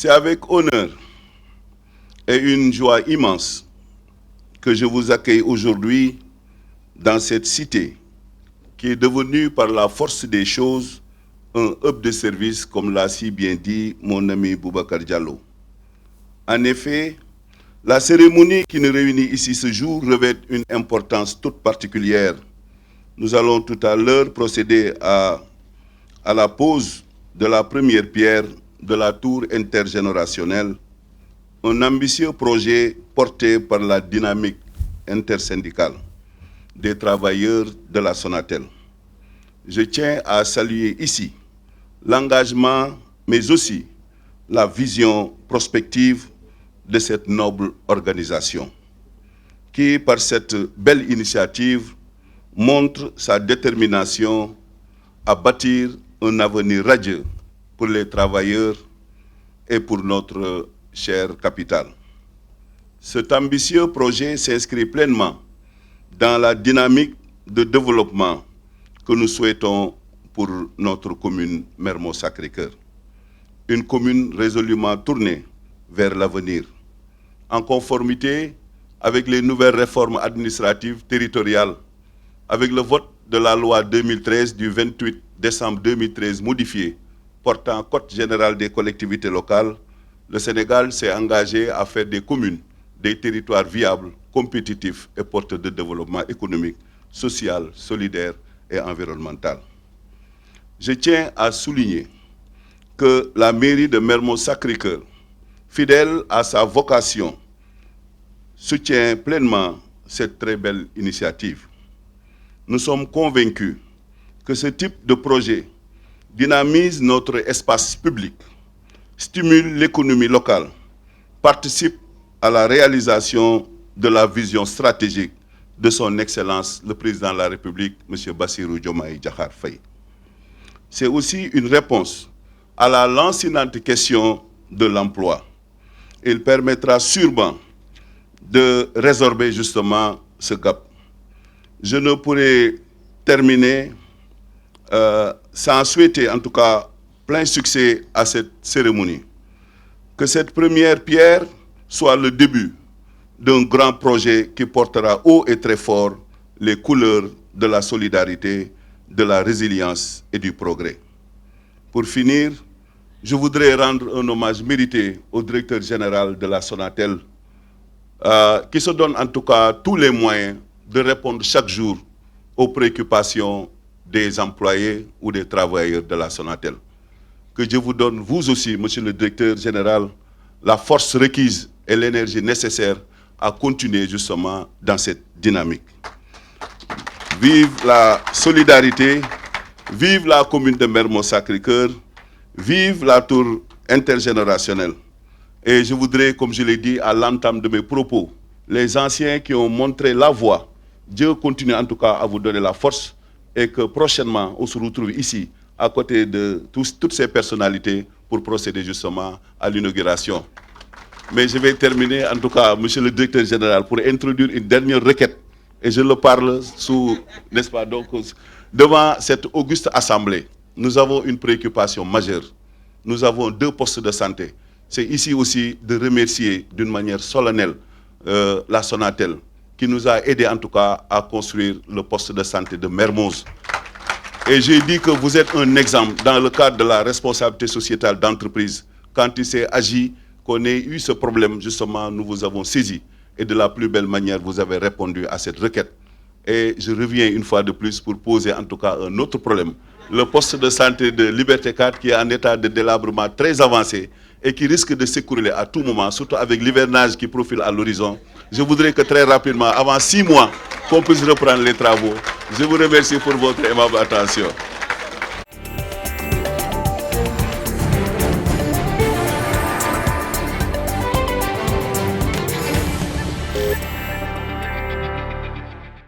C'est avec honneur et une joie immense que je vous accueille aujourd'hui dans cette cité qui est devenue par la force des choses un hub de service, comme l'a si bien dit mon ami Boubacar Diallo. En effet, la cérémonie qui nous réunit ici ce jour revêt une importance toute particulière. Nous allons tout à l'heure procéder à la pose de la première pierre de la tour intergénérationnelle, un ambitieux projet porté par la dynamique intersyndicale des travailleurs de la Sonatel. Je tiens à saluer ici l'engagement, mais aussi la vision prospective de cette noble organisation, qui, par cette belle initiative, montre sa détermination à bâtir un avenir radieux pour les travailleurs et pour notre chère capitale. Cet ambitieux projet s'inscrit pleinement dans la dynamique de développement que nous souhaitons pour notre commune Mermoz-Sacré-Cœur. Une commune résolument tournée vers l'avenir, en conformité avec les nouvelles réformes administratives territoriales, avec le vote de la loi 2013 du 28 décembre 2013 modifiée, portant Code général des collectivités locales. Le Sénégal s'est engagé à faire des communes des territoires viables, compétitifs et porteurs de développement économique, social, solidaire et environnemental. Je tiens à souligner que la mairie de Mermoz-Sacré-Cœur, fidèle à sa vocation, soutient pleinement cette très belle initiative. Nous sommes convaincus que ce type de projet dynamise notre espace public, stimule l'économie locale, participe à la réalisation de la vision stratégique de son Excellence, le Président de la République, M. Bassirou Diomaye Diakhar Faye. C'est aussi une réponse à la lancinante question de l'emploi. Il permettra sûrement de résorber justement ce gap. Je ne pourrai terminer sans souhaiter en tout cas plein succès à cette cérémonie. Que cette première pierre soit le début d'un grand projet qui portera haut et très fort les couleurs de la solidarité, de la résilience et du progrès. Pour finir, je voudrais rendre un hommage mérité au directeur général de la Sonatel, qui se donne en tout cas tous les moyens de répondre chaque jour aux préoccupations des employés ou des travailleurs de la Sonatel. Que Dieu vous donne, vous aussi, monsieur le directeur général, la force requise et l'énergie nécessaire à continuer justement dans cette dynamique. Vive la solidarité, vive la commune de Mermoz-Sacré-Cœur, vive la tour intergénérationnelle. Et je voudrais, comme je l'ai dit à l'entame de mes propos, les anciens qui ont montré la voie, Dieu continue en tout cas à vous donner la force et que prochainement on se retrouve ici à côté de toutes ces personnalités pour procéder justement à l'inauguration. Mais je vais terminer en tout cas, monsieur le directeur général, pour introduire une dernière requête. Et je le parle sous, n'est-ce pas, donc, devant cette auguste assemblée. Nous avons une préoccupation majeure. Nous avons 2 postes de santé. C'est ici aussi de remercier d'une manière solennelle la Sonatel, qui nous a aidé en tout cas à construire le poste de santé de Mermoz. Et j'ai dit que vous êtes un exemple dans le cadre de la responsabilité sociétale d'entreprise. Quand il s'est agi qu'on ait eu ce problème, justement, nous vous avons saisi. Et de la plus belle manière, vous avez répondu à cette requête. Et je reviens une fois de plus pour poser en tout cas un autre problème. Le poste de santé de Liberté 4 qui est en état de délabrement très avancé et qui risque de s'écrouler à tout moment, surtout avec l'hivernage qui profile à l'horizon. Je voudrais que très rapidement, avant 6 mois, qu'on puisse reprendre les travaux. Je vous remercie pour votre aimable attention.